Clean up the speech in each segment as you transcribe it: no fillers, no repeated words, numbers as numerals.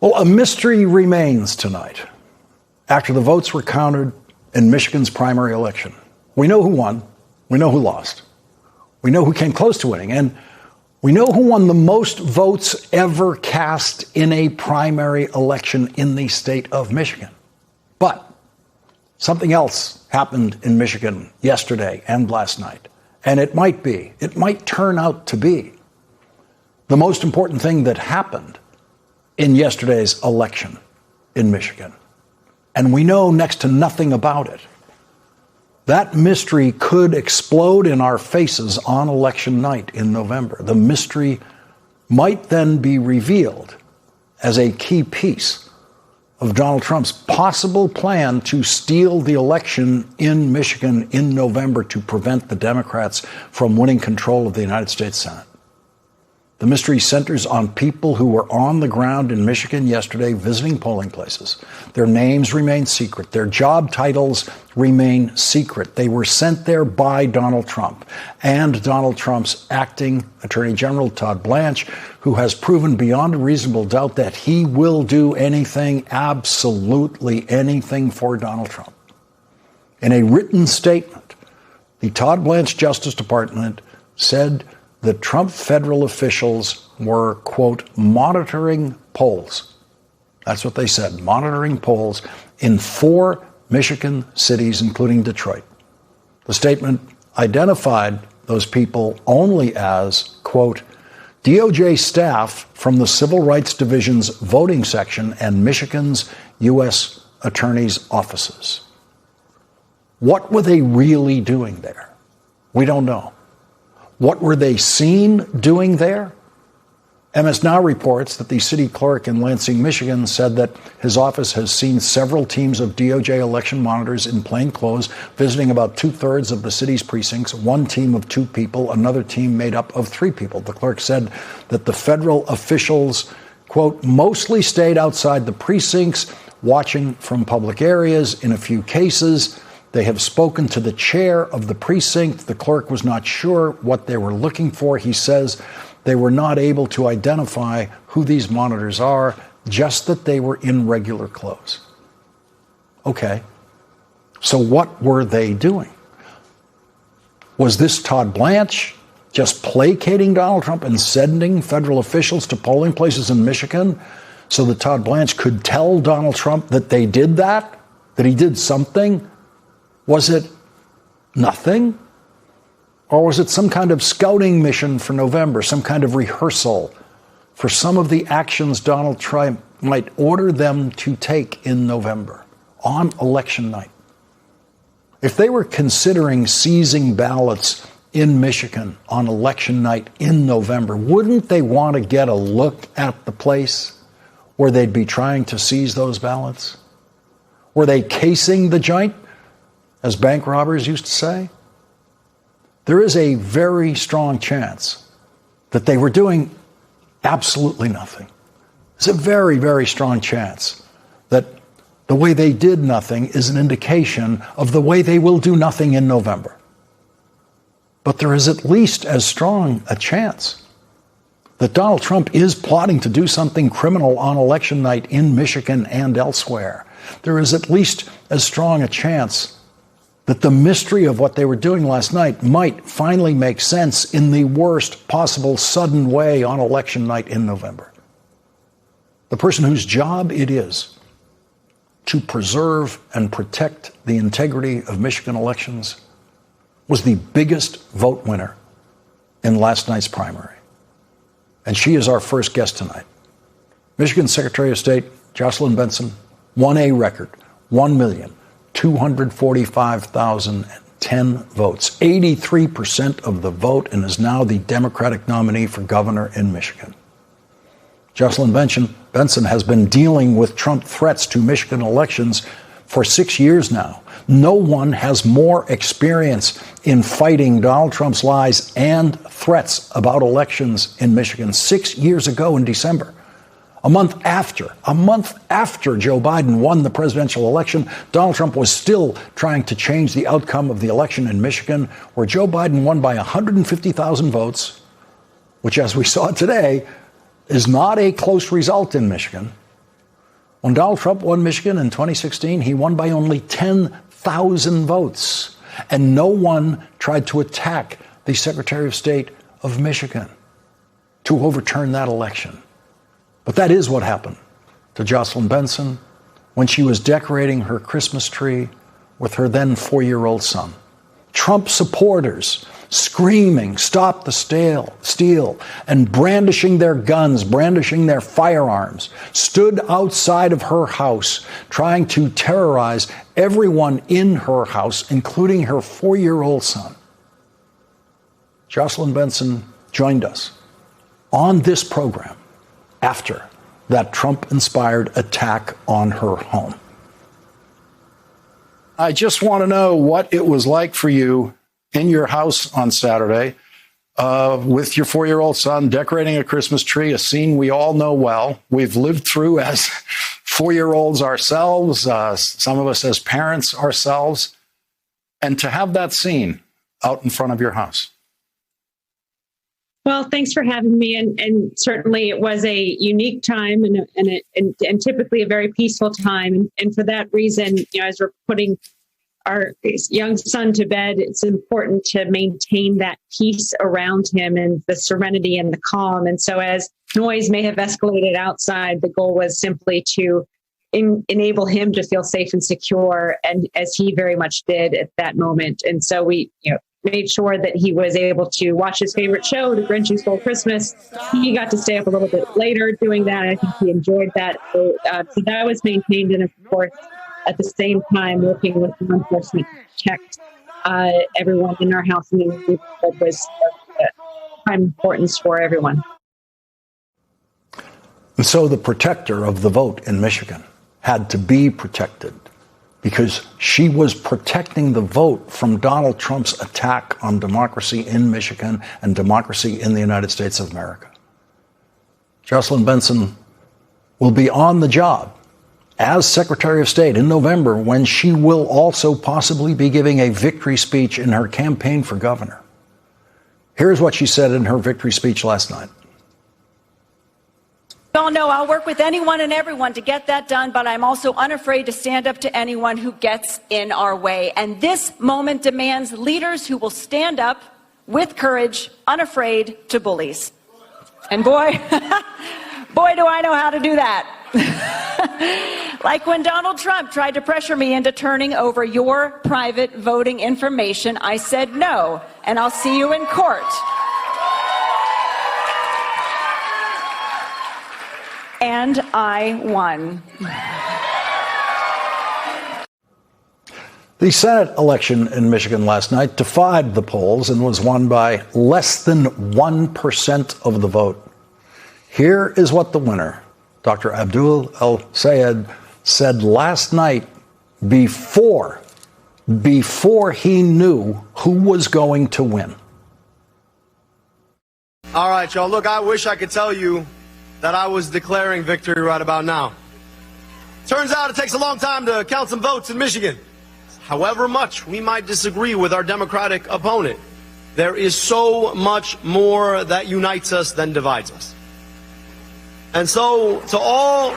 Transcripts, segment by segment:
Well, a mystery remains tonight after the votes were counted in Michigan's primary election. We know who won. We know who lost. We know who came close to winning. And we know who won the most votes ever cast in a primary election in the state of Michigan. But something else happened in Michigan yesterday and last night. And it might turn out to be the most important thing that happened in yesterday's election in Michigan. And we know next to nothing about it. That mystery could explode in our faces on election night in November. The mystery might then be revealed as a key piece of Donald Trump's possible plan to steal the election in Michigan in November to prevent the Democrats from winning control of the United States Senate. The mystery centers on people who were on the ground in Michigan yesterday visiting polling places. Their names remain secret. Their job titles remain secret. They were sent there by Donald Trump and Donald Trump's acting Attorney General, Todd Blanche, who has proven beyond a reasonable doubt that he will do anything, absolutely anything for Donald Trump. In a written statement, the Todd Blanche Justice Department said that Trump federal officials were, quote, monitoring polls. That's what they said, monitoring polls in 4 Michigan cities, including Detroit. The statement identified those people only as, quote, DOJ staff from the Civil Rights Division's voting section and Michigan's U.S. attorney's offices. What were they really doing there? We don't know. What were they seen doing there? MS Now reports that the city clerk in Lansing, Michigan, said that his office has seen several teams of DOJ election monitors in plain clothes visiting about 2/3 of the city's precincts, one team of 2 people, another team made up of 3 people. The clerk said that the federal officials, quote, mostly stayed outside the precincts, watching from public areas. In a few cases, they have spoken to the chair of the precinct. The clerk was not sure what they were looking for. He says they were not able to identify who these monitors are, just that they were in regular clothes. Okay, so what were they doing? Was this Todd Blanche just placating Donald Trump and sending federal officials to polling places in Michigan so that Todd Blanche could tell Donald Trump that they did that he did something? Was it nothing? Or was it some kind of scouting mission for November, some kind of rehearsal for some of the actions Donald Trump might order them to take in November on election night? If they were considering seizing ballots in Michigan on election night in November, wouldn't they want to get a look at the place where they'd be trying to seize those ballots? Were they casing the joint, as bank robbers used to say? There is a very strong chance that they were doing absolutely nothing. There's a very, very strong chance that the way they did nothing is an indication of the way they will do nothing in November. But there is at least as strong a chance that Donald Trump is plotting to do something criminal on election night in Michigan and elsewhere. There is at least as strong a chance that the mystery of what they were doing last night might finally make sense in the worst possible sudden way on election night in November. The person whose job it is to preserve and protect the integrity of Michigan elections was the biggest vote winner in last night's primary. And she is our first guest tonight. Michigan Secretary of State Jocelyn Benson won a record 1,245,010 votes, 83% of the vote, and is now the Democratic nominee for governor in Michigan. Jocelyn Benson has been dealing with Trump threats to Michigan elections for 6 years now. No one has more experience in fighting Donald Trump's lies and threats about elections in Michigan. 6 years ago in December, a month after Joe Biden won the presidential election, Donald Trump was still trying to change the outcome of the election in Michigan, where Joe Biden won by 150,000 votes, which, as we saw today, is not a close result in Michigan. When Donald Trump won Michigan in 2016, he won by only 10,000 votes. And no one tried to attack the Secretary of State of Michigan to overturn that election. But that is what happened to Jocelyn Benson when she was decorating her Christmas tree with her then 4-year-old son. Trump supporters screaming, "Stop the steal," and brandishing their guns, brandishing their firearms, stood outside of her house trying to terrorize everyone in her house, including her 4-year-old son. Jocelyn Benson joined us on this program after that Trump-inspired attack on her home. I just want to know what it was like for you in your house on Saturday with your 4-year-old son decorating a Christmas tree, a scene we all know well. We've lived through as 4-year-olds ourselves, some of us as parents ourselves, and to have that scene out in front of your house. Well, thanks for having me. And certainly it was a unique time and typically a very peaceful time. And for that reason, as we're putting our young son to bed, it's important to maintain that peace around him and the serenity and the calm. And so as noise may have escalated outside, the goal was simply to enable him to feel safe and secure, and as he very much did at that moment. And so we, made sure that he was able to watch his favorite show, The Grinch Who Stole Christmas. He got to stay up a little bit later doing that. I think he enjoyed that. So that was maintained. And of course, at the same time, working with law enforcement to protect everyone in our house. And that was prime importance for everyone. And so the protector of the vote in Michigan had to be protected, because she was protecting the vote from Donald Trump's attack on democracy in Michigan and democracy in the United States of America. Jocelyn Benson will be on the job as Secretary of State in November, when she will also possibly be giving a victory speech in her campaign for governor. Here's what she said in her victory speech last night. You all know I'll work with anyone and everyone to get that done, but I'm also unafraid to stand up to anyone who gets in our way. And this moment demands leaders who will stand up with courage, unafraid to bullies. And boy, boy, do I know how to do that. Like when Donald Trump tried to pressure me into turning over your private voting information, I said no, and I'll see you in court. And I won. The Senate election in Michigan last night defied the polls and was won by less than 1% of the vote. Here is what the winner, Dr. Abdul El-Sayed, said last night before he knew who was going to win. All right, y'all. Look, I wish I could tell you that I was declaring victory right about now. Turns out it takes a long time to count some votes in Michigan. However much we might disagree with our Democratic opponent, there is so much more that unites us than divides us. And so to all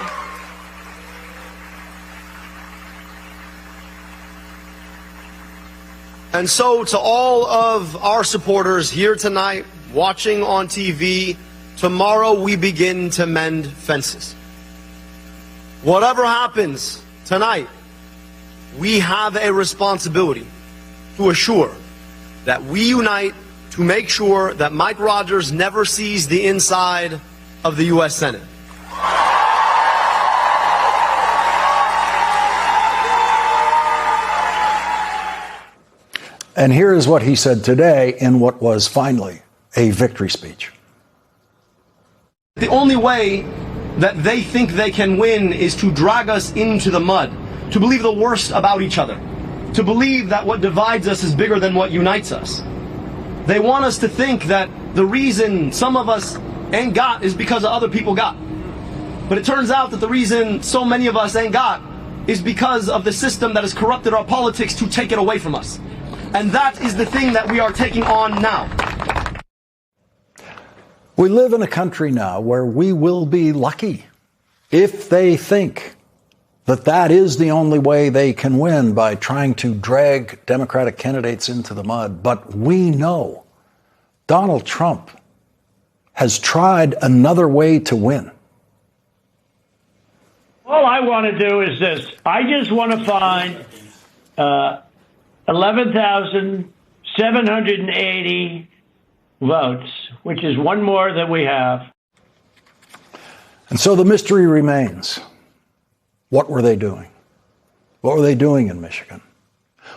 of our supporters here tonight, watching on TV, tomorrow we begin to mend fences. Whatever happens tonight, we have a responsibility to assure that we unite to make sure that Mike Rogers never sees the inside of the U.S. Senate. And here is what he said today in what was finally a victory speech. The only way that they think they can win is to drag us into the mud, to believe the worst about each other, to believe that what divides us is bigger than what unites us. They want us to think that the reason some of us ain't got is because of other people got. But it turns out that the reason so many of us ain't got is because of the system that has corrupted our politics to take it away from us. And that is the thing that we are taking on now. We live in a country now where we will be lucky if they think that is the only way they can win, by trying to drag Democratic candidates into the mud. But we know Donald Trump has tried another way to win. All I want to do is this. I just want to find 11,780 votes, which is one more than we have. And so the mystery remains. What were they doing? What were they doing in Michigan?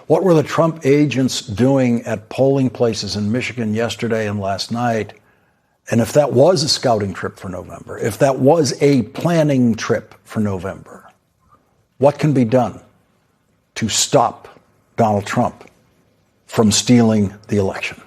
What were the Trump agents doing at polling places in Michigan yesterday and last night? And if that was a scouting trip for November, if that was a planning trip for November, what can be done to stop Donald Trump from stealing the election?